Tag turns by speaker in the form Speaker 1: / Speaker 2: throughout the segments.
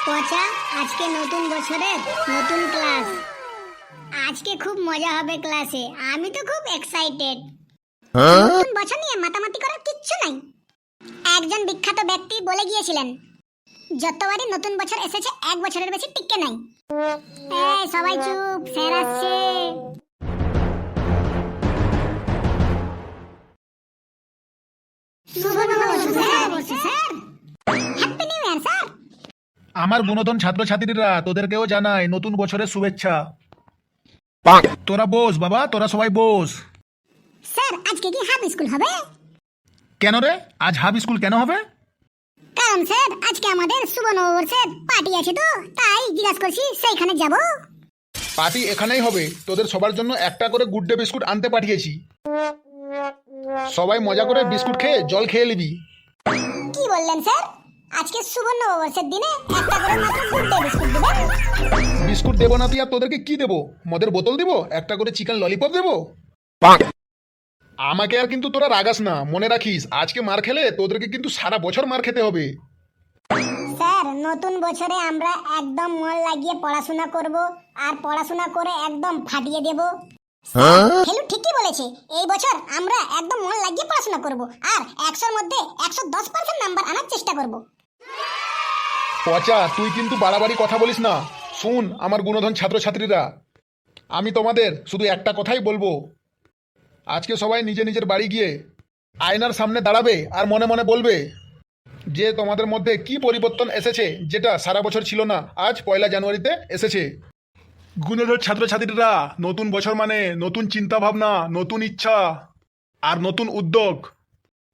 Speaker 1: পচা, আজকে নতুন বছরের নতুন ক্লাস। আজকে খুব মজা হবে ক্লাসে। আমি তো খুব এক্সাইটেড। নতুন বছর নিয়ে মাতামাতি করার কিচ্ছু নাই। একজন বিখ্যাত ব্যক্তি বলে গিয়েছিলেন, যতবারই নতুন বছর এসেছে এক বছরের বেশি টিকে নাই। এই সবাই চুপ, স্যার আসছে। শুভ নববর্ষ sir. Happy new year sir.
Speaker 2: আমার গুণধন ছাত্রছাত্রীরা তোদেরকেও জানাই নতুন বছরের শুভেচ্ছা। তোরা বস বাবা, তোরা সবাই বস।
Speaker 1: স্যার আজকে কি হাফ স্কুল হবে?
Speaker 2: কেন রে, আজ হাফ স্কুল কেন হবে?
Speaker 1: কারণ স্যার আজকে আমাদের শুভ নববর্ষের পার্টি আছে, তো তাই জিজ্ঞাসা করছি সেইখানে যাব।
Speaker 2: পার্টি এখানেই হবে। তোদের সবার জন্য একটা করে গুড ডে বিস্কুট আনতে পাঠিয়েছি। সবাই মজা করে বিস্কুট খেয়ে জল খেয়ে নিবি।
Speaker 1: কি বললেন স্যার? আজকে শুভ নববর্ষের দিনে একটা করে মাত্র গুড ডে বিস্কুট দিবেন?
Speaker 2: বিস্কুট দেবো না তুই আর তোদেরকে কি দেবো? মদের বোতল দেবো, একটা করে চিকেন ললিপপ দেবো? আমাকে আর কিন্তু তোরা রাগাস না, মনে রাখিস আজকে মার খেলে তোদেরকে কিন্তু সারা বছর মার খেতে হবে।
Speaker 1: স্যার নতুন বছরে আমরা একদম মন লাগিয়ে পড়াশোনা করব, আর পড়াশোনা করে একদম ফাটিয়ে দেব। হেলু ঠিকই বলেছে, এই বছর আমরা একদম মন লাগিয়ে পড়াশোনা করব আর 100-র মধ্যে 110% নাম্বার আনার চেষ্টা করব।
Speaker 2: পচা, তুই কিন্তু বাড়াবাড়ি কথা বলিস না। শুন আমার গুণধন ছাত্রছাত্রীরা, আমি তোমাদের শুধু একটা কথাই বলবো। আজকে সবাই নিজে নিজের বাড়ি গিয়ে আয়নার সামনে দাঁড়াবে আর মনে মনে বলবে যে তোমাদের মধ্যে কি পরিবর্তন এসেছে, যেটা সারা বছর ছিল না, আজ 1 জানুয়ারিতে এসেছে। গুণধর ছাত্রছাত্রীরা, নতুন বছর মানে নতুন চিন্তা ভাবনা, নতুন ইচ্ছা আর নতুন উদ্যোগ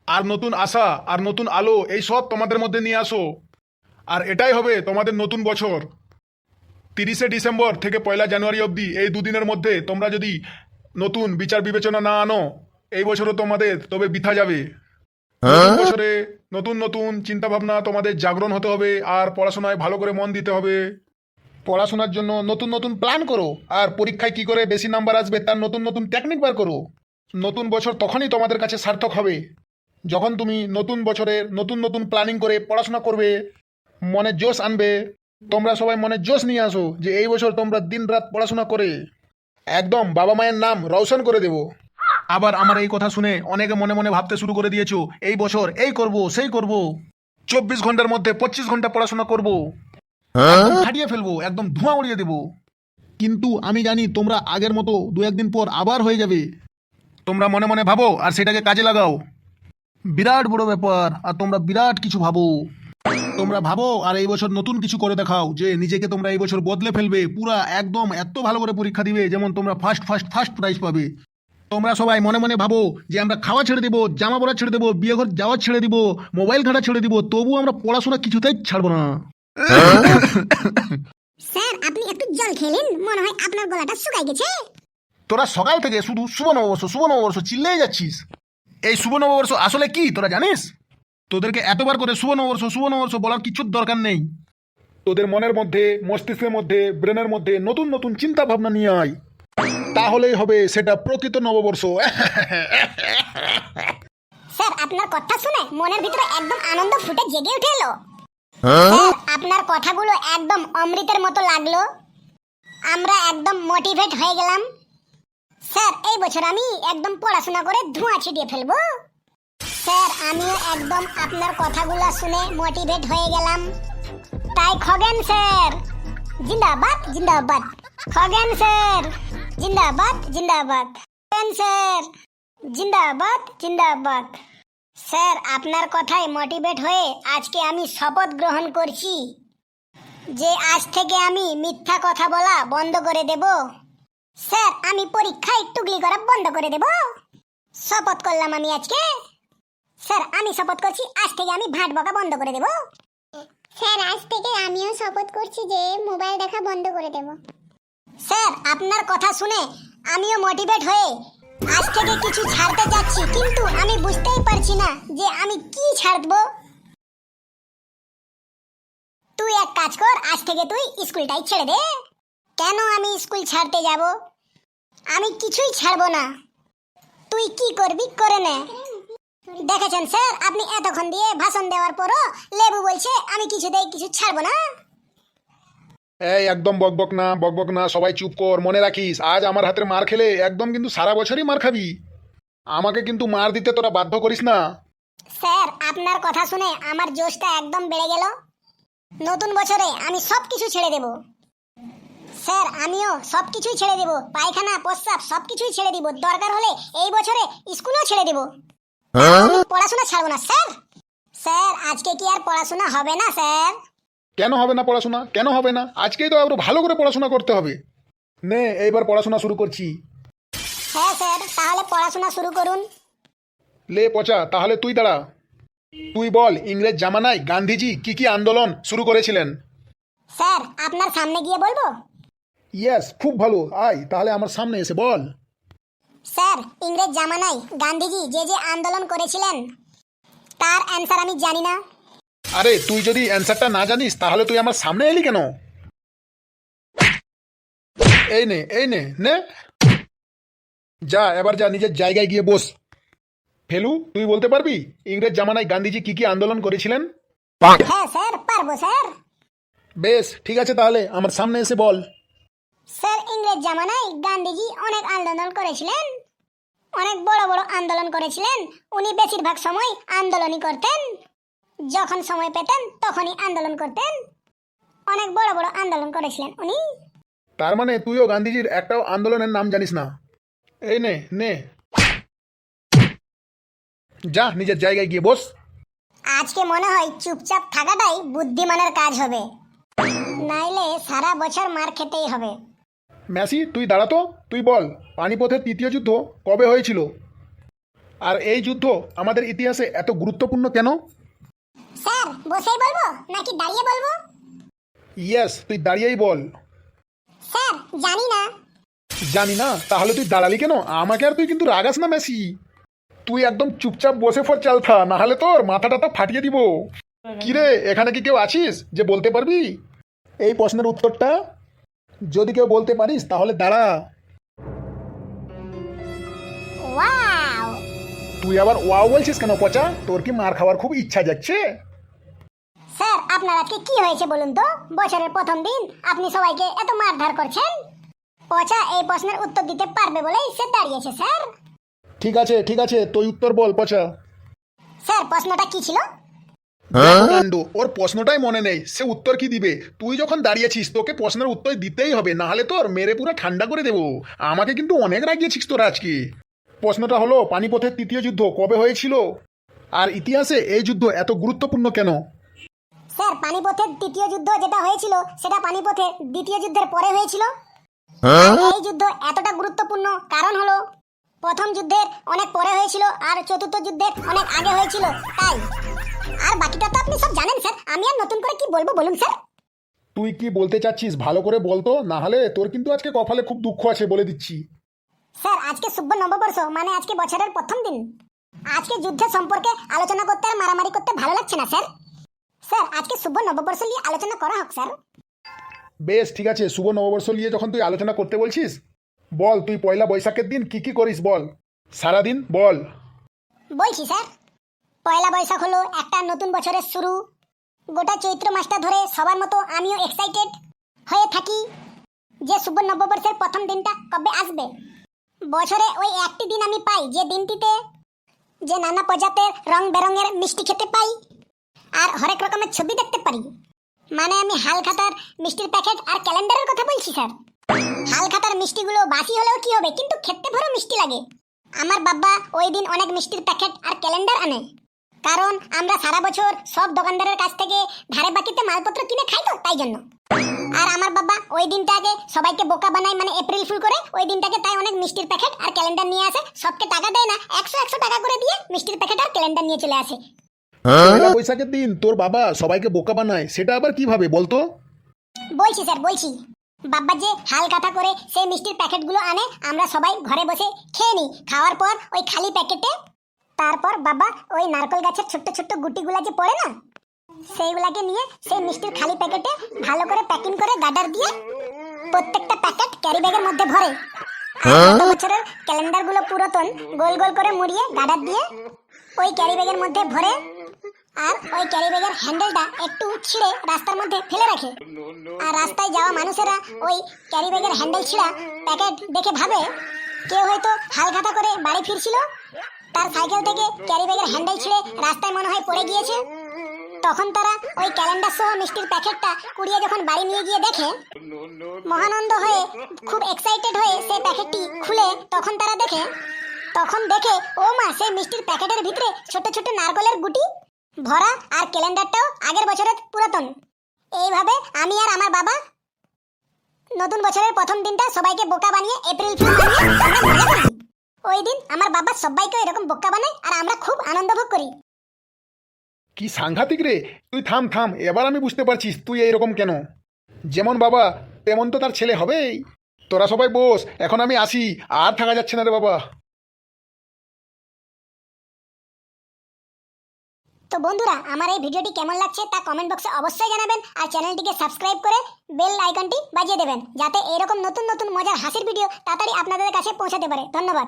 Speaker 2: আর নতুন আশা আর নতুন আলো, এই সব তোমাদের মধ্যে নিয়ে আসো। আর এটাই হবে তোমাদের নতুন বছর। 30শে ডিসেম্বর থেকে 1 জানুয়ারি অবধি এই দুদিনের মধ্যে তোমরা যদি নতুন বিচার বিবেচনা না আনো, এই বছরও তোমাদের তবে বৃথা যাবে। নতুন বছরে নতুন নতুন চিন্তা ভাবনা তোমাদের জাগরণ হতে হবে, আর পড়াশোনায় ভালো করে মন দিতে হবে। পড়াশোনার জন্য নতুন নতুন প্ল্যান করো, আর পরীক্ষায় কি করে বেশি নাম্বার আসবে তার নতুন নতুন টেকনিক বার করো। নতুন বছর তখনই তোমাদের কাছে সার্থক হবে যখন তুমি নতুন বছরের নতুন নতুন প্ল্যানিং করে পড়াশোনা করবে, মনে জোশ আনবে। তোমরা সবাই মনে জোশ নিয়ে আসো যে এই বছর তোমরা দিন রাত পড়াশোনা করে একদম বাবা মায়ের নাম রৌশন করে দেব। আবার আমার এই কথা শুনে অনেকে মনে মনে ভাবতে শুরু করে দিয়েছো এই বছর এই করব সেই করব, 24 ঘন্টার মধ্যে 25 ঘন্টা পড়াশোনা করব, ফাটিয়ে ফেলবো, একদম ধোঁয়া উড়িয়ে দেব। কিন্তু আমি জানি তোমরা আগের মতো 2-1 দিন পর আবার হয়ে যাবে। তোমরা মনে মনে ভাবো আর সেটাকে কাজে লাগাও। বিরাট বড় ব্যাপার, আর তোমরা বিরাট কিছু ভাবো। তোমরা ভাবো আর এই বছর নতুন কিছু করে দেখাও, যে নিজেকে তোমরা এই বছর বদলে ফেলবে, পুরা একদম এত ভালো করে পরীক্ষা দিবে যেমন তোমরা ফার্স্ট প্রাইজ পাবে। তোমরা সবাই মনে মনে ভাবো যে আমরা খাওয়া ছেড়ে দেবো, জামা পরা ছেড়ে দেবো, বিয়ে ঘর যাওয়া ছেড়ে দিব, মোবাইল ঘাটা ছেড়ে দিব, তবু আমরা পড়াশোনা কিছুতেই ছাড়বো না।
Speaker 1: স্যার আপনি একটু জল খেলেন, মনে হয় আপনার গলাটা শুকাই গেছে।
Speaker 2: তোরা সকাল থেকে শুধু শুভ নববর্ষ চিল্লেই যাচ্ছিস। এই শুভ নববর্ষ আসলে কি তোরা জানিস? তোদেরকে এতবার করে শুভ নববর্ষ বলার কিছুর দরকার নেই। তোদের মনের মধ্যে, মস্তিষ্কের মধ্যে, ব্রেনের মধ্যে নতুন নতুন চিন্তা ভাবনা নিয়ে আয়, তাহলেই হবে সেটা প্রকৃত নববর্ষ।
Speaker 1: স্যার আপনার কথা শুনে মনের ভিতরে একদম আনন্দ ফুটে জেগে উঠে এলো। স্যার আপনার কথাগুলো একদম অমৃতের মতো লাগলো। আমরা একদম মোটিভেট হয়ে গেলাম। স্যার এই বছর আমি একদম পড়াশোনা করে ধোঁয়া ছিটিয়ে ফেলবো। স্যার আমিও একদম আপনার কথাগুলো শুনে মোটিভেট হয়ে গেলাম। তাই খগেন স্যার জিন্দাবাদ জিন্দাবাদ, খগেন স্যার জিন্দাবাদ জিন্দাবাদ, খগেন স্যার জিন্দাবাদ জিন্দাবাদ। স্যার আপনার কথায় মোটিভেট হয়ে আজকে আমি শপথ গ্রহণ করছি যে আজ থেকে আমি মিথ্যা কথা বলা বন্ধ করে দেব। স্যার আমি পরীক্ষায় টুকলি করা বন্ধ করে দেব। শপথ করলাম আমি আজকে। স্যার আমি শপথ করছি আজ থেকে আমি ভাট বকা বন্ধ করে দেব। স্যার আজ থেকে আমিও শপথ করছি যে মোবাইল দেখা বন্ধ করে দেব। স্যার আপনার কথা শুনে আমিও মোটিভেট হয়ে আজ থেকে কিছু ছাড়তে যাচ্ছি, কিন্তু আমি বুঝতেই পারছি না যে আমি কি ছাড়বো। তুই এক কাজ কর, আজ থেকে তুই স্কুলটাই ছেড়ে দে। কেন আমি স্কুল ছাড়তে যাব? আমি কিছুই ছাড়বো না। তুই কি করবি করে নে। দেখেছেন স্যার, আপনি এতক্ষণ দিয়ে ভাষণ দেওয়ার পরও লেবু বলছে আমি কিছুতেই কিছু ছাড়বো না।
Speaker 2: এই একদম বকবক না সবাই চুপ কর, মনে রাখিস আজ আমার হাতের মার খেলে একদম কিন্তু সারা বছরই মার খাবি। আমাকে কিন্তু মার দিতে তোরা বাধ্য করিস না।
Speaker 1: স্যার আপনার কথা শুনে আমার জোশটা একদম বেড়ে গেল। নতুন বছরে আমি সব কিছু ছেড়ে দেব। স্যার আমিও সব কিছুই ছেড়ে দেব, পায়খানা প্রস্রাব সব কিছুই ছেড়ে দিব, দরকার হলে এই বছরে স্কুলও ছেড়ে দেব। আমি পড়াশোনা ছাড়বো না স্যার। স্যার আজকে কি আর পড়াশোনা হবে না স্যার?
Speaker 2: কেন হবে না পড়াশোনা, কেন হবে না? আজকেই তো আরো ভালো করে পড়াশোনা করতে হবে। নে এইবার পড়াশোনা শুরু করছি।
Speaker 1: হ্যাঁ স্যার, তাহলে পড়াশোনা শুরু করুন।
Speaker 2: লে পচা, তাহলে তুই দাঁড়া। তুই বল ইংরেজ জামানায় গান্ধীজি কি কি আন্দোলন শুরু করেছিলেন?
Speaker 1: স্যার আপনার সামনে গিয়ে বলবো?
Speaker 2: ইয়েস, খুব ভালো, আয় তাহলে আমার সামনে এসে বল।
Speaker 1: স্যার ইংরেজ জামানায় গান্ধীজি যে যে আন্দোলন করেছিলেন তার অ্যান্সার আমি জানি না।
Speaker 2: আরে তুই যদি অ্যান্সারটা না জানিস তাহলে তুই আমার সামনে এলি কেন? এই নে নে, যা এবার যা নিজের জায়গায় গিয়ে বস। ফেলু, তুই বলতে পারবি ইংরেজ জামানায় গান্ধীজি কি কি আন্দোলন করেছিলেন?
Speaker 1: হ্যাঁ স্যার পারবো স্যার।
Speaker 2: বেশ ঠিক আছে, তাহলে আমার সামনে এসে বল।
Speaker 1: স্যার ইংরেজ জামানায় গান্ধীজি অনেক আন্দোলন করেছিলেন, অনেক বড় বড় আন্দোলন করেছিলেন। উনি বেশিরভাগ সময় আন্দোলনই করতেন, যখন সময় পেতেন তখনই আন্দোলন করতেন। অনেক বড় বড় আন্দোলন করেছিলেন উনি।
Speaker 2: তার মানে তুইও গান্ধীজির একটাও আন্দোলনের নাম জানিস না? এই নে নে, যা নিজের জায়গায় গিয়ে বস।
Speaker 1: আজকে মনে হয় চুপচাপ থাকাটাই বুদ্ধিমানের কাজ হবে, নাইলে সারা বছর মার খেতেই হবে।
Speaker 2: ম্যাসি তুই দাঁড়াতো, তুই বল পানিপথের তৃতীয় যুদ্ধ কবে হয়েছিল? আর এই যুদ্ধ আমাদের ইতিহাসে এত গুরুত্বপূর্ণ কেন?
Speaker 1: স্যার বসেই বলবো নাকি দাঁড়িয়ে বলবো?
Speaker 2: ইয়েস, তুই দাঁড়িয়েই বল।
Speaker 1: স্যার জানি না।
Speaker 2: জানি না? তাহলে তুই দাঁড়ালি কেন? আমাকে আর তুই কিন্তু রাগাস না ম্যাসি। তুই একদম চুপচাপ বসে পড়, চাল থা, না হলে তোর মাথাটা ফাটিয়ে দিব। কিরে, এখানে কি কেউ আছিস যে বলতে পারবি এই প্রশ্নের উত্তরটা? যদি কেউ বলতে পারিস তাহলে দাঁড়া।
Speaker 1: ওয়াও!
Speaker 2: তুই আবার ওয়াও বলছিস কেন পচা? তোর কি মার খাওয়ার খুব ইচ্ছা যাচ্ছে?
Speaker 1: স্যার আপনার আজকে কি হয়েছে বলুন তো? বছরের প্রথম দিন আপনি সবাইকে এত মারধর করছেন। পচা এই প্রশ্নের উত্তর দিতে পারবে বলেই সে দাঁড়িয়েছে স্যার।
Speaker 2: ঠিক আছে, তুই উত্তর বল পচা।
Speaker 1: স্যার প্রশ্নটা কি ছিল?
Speaker 2: কাণ্ড, ওর প্রশ্নটাই মনে নেই, সে উত্তর কি দিবে? তুই যখন দাঁড়িয়েছিস তোকে প্রশ্নের উত্তর দিতেই হবে, না হলে তোর মেরে পুরো ঠান্ডা করে দেবো। আমাকে কিন্তু অনেক রাগিয়েছিস তোরা আজকে। প্রশ্নটা হলো পানিপথের তৃতীয় যুদ্ধ কবে হয়েছিল, আর ইতিহাসে এই যুদ্ধ এত গুরুত্বপূর্ণ কেন?
Speaker 1: স্যার পানিপথের তৃতীয় যুদ্ধ যেটা হয়েছিল সেটা পানিপথের দ্বিতীয় যুদ্ধের পরে হয়েছিল। এই যুদ্ধ এতটা গুরুত্বপূর্ণ কারণ হলো প্রথম যুদ্ধের অনেক পরে হয়েছিল আর চতুর্থ যুদ্ধের অনেক আগে হয়েছিল, তাই। আর বাকিটা তো আপনি সব জানেন স্যার, আমি আর নতুন করে কি বলবো বলুন স্যার?
Speaker 2: তুই কি বলতে চাচ্ছিস ভালো করে বলতো, না হলে তোর কিন্তু আজকে কপালে খুব দুঃখ আছে বলে দিচ্ছি।
Speaker 1: স্যার আজকে শুভ নববর্ষ, মানে আজকে বছরের প্রথম দিন। আজকে যুদ্ধের সম্পর্কে আলোচনা করতে আর মারামারি করতে ভালো লাগছে না স্যার। স্যার আজকে শুভ নববর্ষ নিয়ে আলোচনা করা হোক স্যার।
Speaker 2: বেশ ঠিক আছে, শুভ নববর্ষ নিয়ে যখন তুই আলোচনা করতে বলছিস, বল তুই পয়লা বৈশাখের দিন কি কি করিস বল, সারাদিন বল।
Speaker 1: বলছি স্যার, পয়লা বৈশাখ হলো একটা নতুন বছরের শুরু। গোটা চৈত্র মাসটা ধরে সবার মতো আমিও এক্সাইটেড হয়ে থাকি যে শুভ নববর্ষের প্রথম দিনটা কবে আসবে। বছরে ওই একটি দিন আমি পাই যে দিনটিতে যে নানা প্রজাতির রং বেরঙের মিষ্টি খেতে পাই আর হরেক রকমের ছবি দেখতে পারি। মানে আমি হালখাতার মিষ্টির প্যাকেট আর ক্যালেন্ডারের কথা বলছি স্যার। হালখাতার মিষ্টিগুলো বাসি হলেও কি হবে, কিন্তু খেতে ভরো মিষ্টি লাগে। আমার বাবা ওই দিন অনেক মিষ্টির প্যাকেট আর ক্যালেন্ডার আনে, কারণ আমরা সারা বছর সব দোকানদারের কাছ থেকে ধারে বাকিতে মালপত্র কিনে খাই তো, তাই জন্য। আর আমার বাবা ওই দিনটাকে সবাইকে বোকা বানায়, মানে এপ্রিল ফুল করে ওই দিনটাকে, তাই অনেক মিষ্টির প্যাকেট আর ক্যালেন্ডার নিয়ে আসে। সবকে টাকা দেয় না, 100 টাকা করে দিয়ে মিষ্টির প্যাকেট আর ক্যালেন্ডার নিয়ে চলে আসে।
Speaker 2: পয়লা বৈশাখের দিন তোর বাবা সবাইকে বোকা বানায়, সেটা আবার কিভাবে বলতো?
Speaker 1: বলছি স্যার বলছি, বাবা যে হালখাতা করে সেই মিষ্টির প্যাকেটগুলো আনে, আমরা সবাই ঘরে বসে খেয়ে নিই। খাওয়ার পর ওই খালি প্যাকেটে তারপর বাবা ওই নারকেল গাছের ছোট্ট ছোট্ট গুটিগুলা যে পড়ে না, সেইগুলাকে নিয়ে সেই মিষ্টির খালি প্যাকেটে ভালো করে প্যাকিং করে গার্ডার দিয়ে প্রত্যেকটা প্যাকেট ক্যারি ব্যাগের মধ্যে ভরে। আর গত বছরের ক্যালেন্ডারগুলো পুরাতন গোল গোল করে মুড়িয়ে গার্ডার দিয়ে ওই ক্যারি ব্যাগের মধ্যে ভরে আর ওই ক্যারি ব্যাগের হ্যান্ডেলটা একটু ছিঁড়ে রাস্তার মধ্যে ফেলে রাখে। আর রাস্তায় যাওয়া মানুষেরা ওই ক্যারি ব্যাগের হ্যান্ডেল ছিঁড়া প্যাকেট দেখে ভাবে কেউ হয়তো হালখাতা করে বাড়ি ফিরছিল, তার সাইকেল থেকে ক্যারি ব্যাগের হ্যান্ডেল ছিঁড়ে রাস্তায় মনে হয় পড়ে গিয়েছে। তখন তারা ওই ক্যালেন্ডার সহ মিষ্টির প্যাকেটটা কুড়িয়ে যখন বাড়ি নিয়ে গিয়ে দেখে, মহানন্দ হয়ে খুব এক্সাইটেড হয়ে সেই প্যাকেটটি খুলে তখন তারা দেখে, ও মা, সেই মিষ্টির প্যাকেটের ভিতরে ছোট ছোট নারকেলের গুটি ভরা, আর ক্যালেন্ডারটাও আগের বছরের পুরাতন। এইভাবে আমি আর আমার বাবা নতুন বছরের প্রথম দিনটা সবাইকে বোকা বানিয়ে এপ্রিল ফুল বানিয়ে আমরা মজা করি। ওই দিন আমার বাবা সবাইকে এরকম বোকা বানায় আর আমরা খুব আনন্দ ভোগ করি।
Speaker 2: কি সাংঘাতিক রে! তুই থাম থাম, এবার আমি বুঝতে পারছিস তুই এইরকম কেন। যেমন বাবা তেমন তো তার ছেলে হবেই। তোরা সবাই বস, এখন আমি আসি, আর থাকা যাচ্ছে না রে বাবা।
Speaker 1: তো বন্ধুরা, আমার এই ভিডিওটি কেমন লাগছে তা কমেন্ট বক্সে অবশ্যই জানাবেন, আর চ্যানেলটিকে সাবস্ক্রাইব করে বেল আইকনটি বাজিয়ে দেবেন, যাতে এরকম নতুন নতুন মজার হাসির ভিডিও তাড়াতাড়ি আপনাদের কাছে পৌঁছাতে পারে। ধন্যবাদ।